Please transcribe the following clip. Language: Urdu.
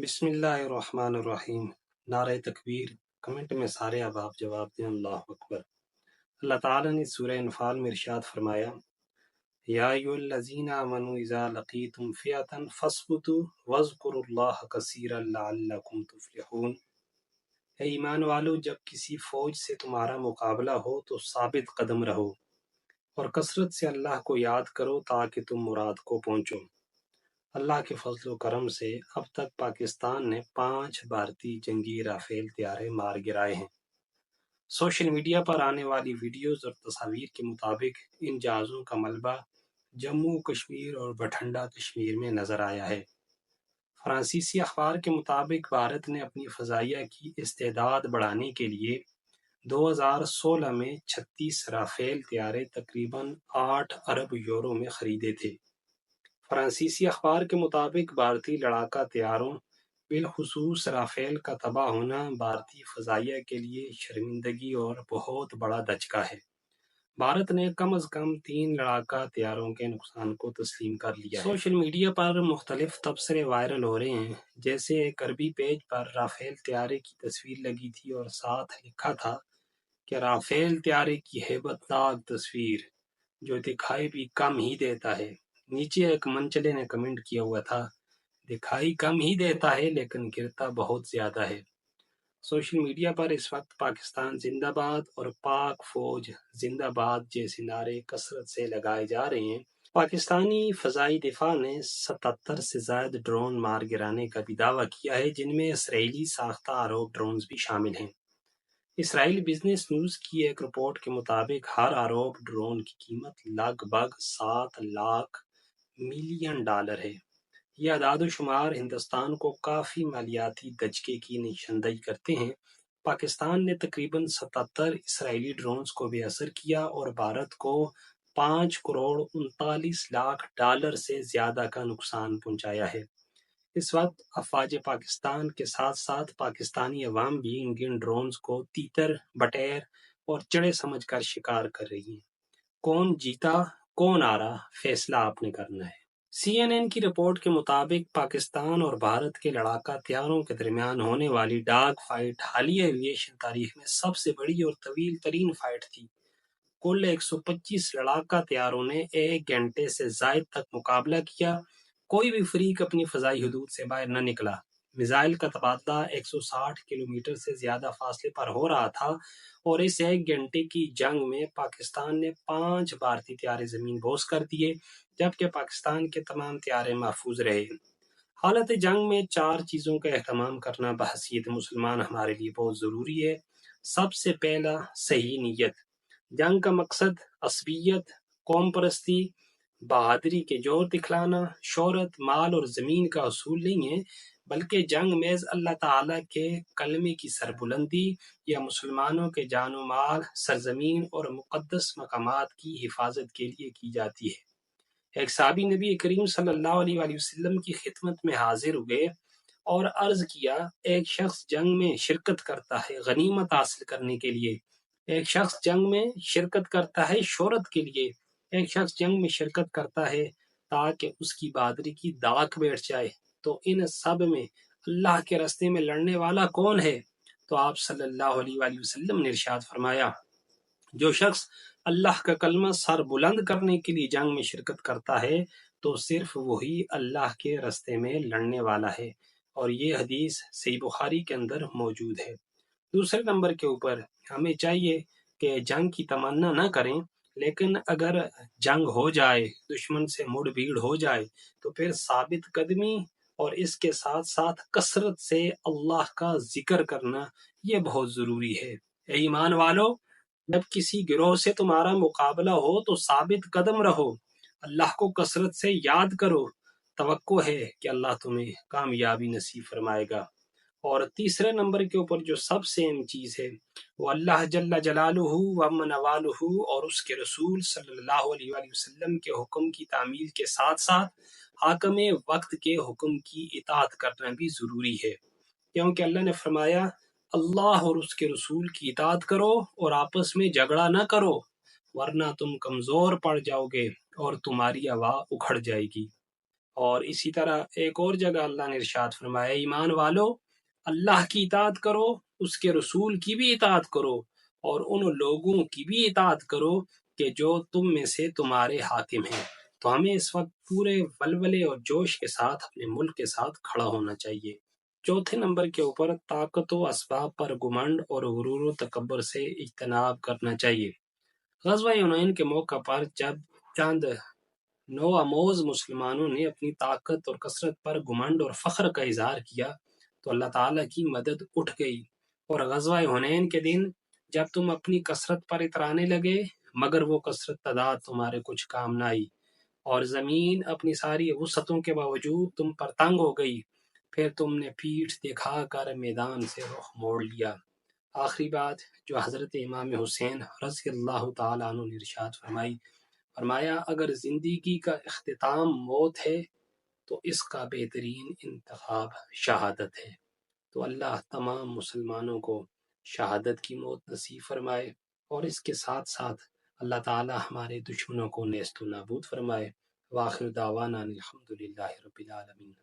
بسم اللہ الرحمن الرحیم۔ نعرہ تکبیر، کمنٹ میں سارے اب جواب دیں اللہ اکبر۔ اللہ تعالیٰ نے سورہ انفال میں ارشاد فرمایا، یا ایھا الذین آمنوا اذا لقیتم فئۃ فاثبتوا واذکروا اللہ کثیرا لعلکم تفلحون۔ اے ایمان والو، جب کسی فوج سے تمہارا مقابلہ ہو تو ثابت قدم رہو اور کثرت سے اللہ کو یاد کرو تاکہ تم مراد کو پہنچو۔ اللہ کے فضل و کرم سے اب تک پاکستان نے 5 بھارتی جنگی رافیل طیارے مار گرائے ہیں۔ سوشل میڈیا پر آنے والی ویڈیوز اور تصاویر کے مطابق ان جہازوں کا ملبہ جموں کشمیر اور بٹھنڈا کشمیر میں نظر آیا ہے۔ فرانسیسی اخبار کے مطابق بھارت نے اپنی فضائیہ کی استعداد بڑھانے کے لیے 2016 میں 36 رافیل طیارے تقریباً 8 ارب یورو میں خریدے تھے۔ فرانسیسی اخبار کے مطابق بھارتی لڑاکا طیاروں بالخصوص رافیل کا تباہ ہونا بھارتی فضائیہ کے لیے شرمندگی اور بہت بڑا دھچکا ہے۔ بھارت نے کم از کم 3 لڑاکا طیاروں کے نقصان کو تسلیم کر لیا ہے۔ سوشل میڈیا پر مختلف تبصرے وائرل ہو رہے ہیں، جیسے ایک عربی پیج پر رافیل طیارے کی تصویر لگی تھی اور ساتھ لکھا تھا کہ رافیل طیارے کی ہیبت ناک تصویر جو دکھائی بھی کم ہی دیتا ہے۔ نیچے ایک منچلے نے کمنٹ کیا ہوا تھا، دکھائی کم ہی دیتا ہے لیکن گرتا بہت زیادہ ہے۔ سوشل میڈیا پر اس وقت پاکستان زندہ باد اور پاک فوج زندہ باد جیسے نعرے کثرت سے لگائے جا رہے ہیں۔ پاکستانی فضائی دفاع نے 77 سے زائد ڈرون مار گرانے کا بھی دعویٰ کیا ہے، جن میں اسرائیلی ساختہ آروپ ڈرونز بھی شامل ہیں۔ اسرائیل بزنس نیوز کی ایک رپورٹ کے مطابق ہر آروپ ڈرون کی قیمت لگ بھگ 7 لاکھ ملین ڈالر ہے۔ یہ اعداد و شمار ہندوستان کو کافی مالیاتی دھچکے کی نشاندہی کرتے ہیں۔ پاکستان نے تقریباً 77 اسرائیلی ڈرونز کو بے اثر کیا اور بھارت کو 5 کروڑ 39 لاکھ ڈالر سے زیادہ کا نقصان پہنچایا ہے۔ اس وقت افواج پاکستان کے ساتھ ساتھ پاکستانی عوام بھی ان ڈرونز کو تیتر، بٹیر اور چڑے سمجھ کر شکار کر رہی ہیں۔ کون جیتا کون ہارا، فیصلہ آپ نے کرنا ہے۔ CNN کی رپورٹ کے مطابق پاکستان اور بھارت کے لڑاکا طیاروں کے درمیان ہونے والی ڈاگ فائٹ حالیہ ایویشن تاریخ میں سب سے بڑی اور طویل ترین فائٹ تھی۔ کل 125 لڑاکا طیاروں نے 1 گھنٹے سے زائد تک مقابلہ کیا۔ کوئی بھی فریق اپنی فضائی حدود سے باہر نہ نکلا۔ میزائل کا تبادلہ 160 کلومیٹر سے زیادہ فاصلے پر ہو رہا تھا اور اس 1 گھنٹے کی جنگ میں پاکستان نے 5 بھارتی طیارے زمین بوس کر دیے، جبکہ پاکستان کے تمام طیارے محفوظ رہے۔ حالت جنگ میں 4 چیزوں کا اہتمام کرنا بحیثیت مسلمان ہمارے لیے بہت ضروری ہے۔ سب سے پہلا، صحیح نیت۔ جنگ کا مقصد عصبیت، قوم پرستی، بہادری کے جوہر دکھلانا، شہرت، مال اور زمین کا حصول نہیں ہے، بلکہ جنگ محض اللہ تعالیٰ کے کلمے کی سربلندی یا مسلمانوں کے جان و مال، سرزمین اور مقدس مقامات کی حفاظت کے لیے کی جاتی ہے۔ ایک صحابی نبی کریم صلی اللہ علیہ وآلہ وسلم کی خدمت میں حاضر ہوئے اور عرض کیا، ایک شخص جنگ میں شرکت کرتا ہے غنیمت حاصل کرنے کے لیے، ایک شخص جنگ میں شرکت کرتا ہے شہرت کے لیے، ایک شخص جنگ میں شرکت کرتا ہے تاکہ اس کی بہادری کی داغ بیٹھ جائے، تو ان سب میں اللہ کے راستے میں لڑنے والا کون ہے؟ تو آپ صلی اللہ علیہ وآلہ وسلم نے ارشاد فرمایا، جو شخص اللہ کا کلمہ سر بلند کرنے کے لیے جنگ میں شرکت کرتا ہے تو صرف وہی اللہ کے راستے میں لڑنے والا ہے، اور یہ حدیث صحیح بخاری کے اندر موجود ہے۔ دوسرے نمبر کے اوپر ہمیں چاہیے کہ جنگ کی تمنا نہ کریں، لیکن اگر جنگ ہو جائے، دشمن سے مڑ بھیڑ ہو جائے تو پھر ثابت قدمی اور اس کے ساتھ ساتھ کثرت سے اللہ کا ذکر کرنا یہ بہت ضروری ہے۔ اے ایمان والو، جب کسی گروہ سے تمہارا مقابلہ ہو تو ثابت قدم رہو، اللہ کو کثرت سے یاد کرو، توقع ہے کہ اللہ تمہیں کامیابی نصیب فرمائے گا۔ اور تیسرے نمبر کے اوپر جو سب سے اہم چیز ہے وہ اللہ جل جلالہ وعم نوالہ اور اس کے رسول صلی اللہ علیہ وآلہ وسلم کے حکم کی تعمیل کے ساتھ ساتھ حاکم وقت کے حکم کی اطاعت کرنا بھی ضروری ہے، کیونکہ اللہ نے فرمایا، اللہ اور اس کے رسول کی اطاعت کرو اور آپس میں جھگڑا نہ کرو، ورنہ تم کمزور پڑ جاؤ گے اور تمہاری ہوا اکھڑ جائے گی۔ اور اسی طرح ایک اور جگہ اللہ نے ارشاد فرمایا ایمان والو اللہ کی اطاعت کرو، اس کے رسول کی بھی اطاعت کرو، اور ان لوگوں کی بھی اطاعت کرو کہ جو تم میں سے تمہارے حاکم ہیں۔ تو ہمیں اس وقت پورے ولولے اور جوش کے ساتھ اپنے ملک کے ساتھ کھڑا ہونا چاہیے۔ چوتھے نمبر کے اوپر طاقت و اسباب پر گمنڈ اور غرور و تکبر سے اجتناب کرنا چاہیے۔ غزوہ حنین کے موقع پر جب چند نو آموز مسلمانوں نے اپنی طاقت اور کثرت پر گمنڈ اور فخر کا اظہار کیا تو اللہ تعالیٰ کی مدد اٹھ گئی، اور غزوہ حنین کے دن جب تم اپنی کثرت پر اترانے لگے مگر وہ کثرت تعداد تمہارے کچھ کام نہ آئی، اور زمین اپنی ساری وسعتوں کے باوجود تم پر تنگ ہو گئی، پھر تم نے پیٹھ دکھا کر میدان سے رخ موڑ لیا۔ آخری بات جو حضرت امام حسین رضی اللہ تعالیٰ عنہ نے ارشاد فرمایا اگر زندگی کا اختتام موت ہے تو اس کا بہترین انتخاب شہادت ہے۔ تو اللہ تمام مسلمانوں کو شہادت کی موت نصیب فرمائے، اور اس کے ساتھ ساتھ اللہ تعالی ہمارے دشمنوں کو نیست و نابود فرمائے۔ وآخر دعوانا الحمدللہ رب العالمین۔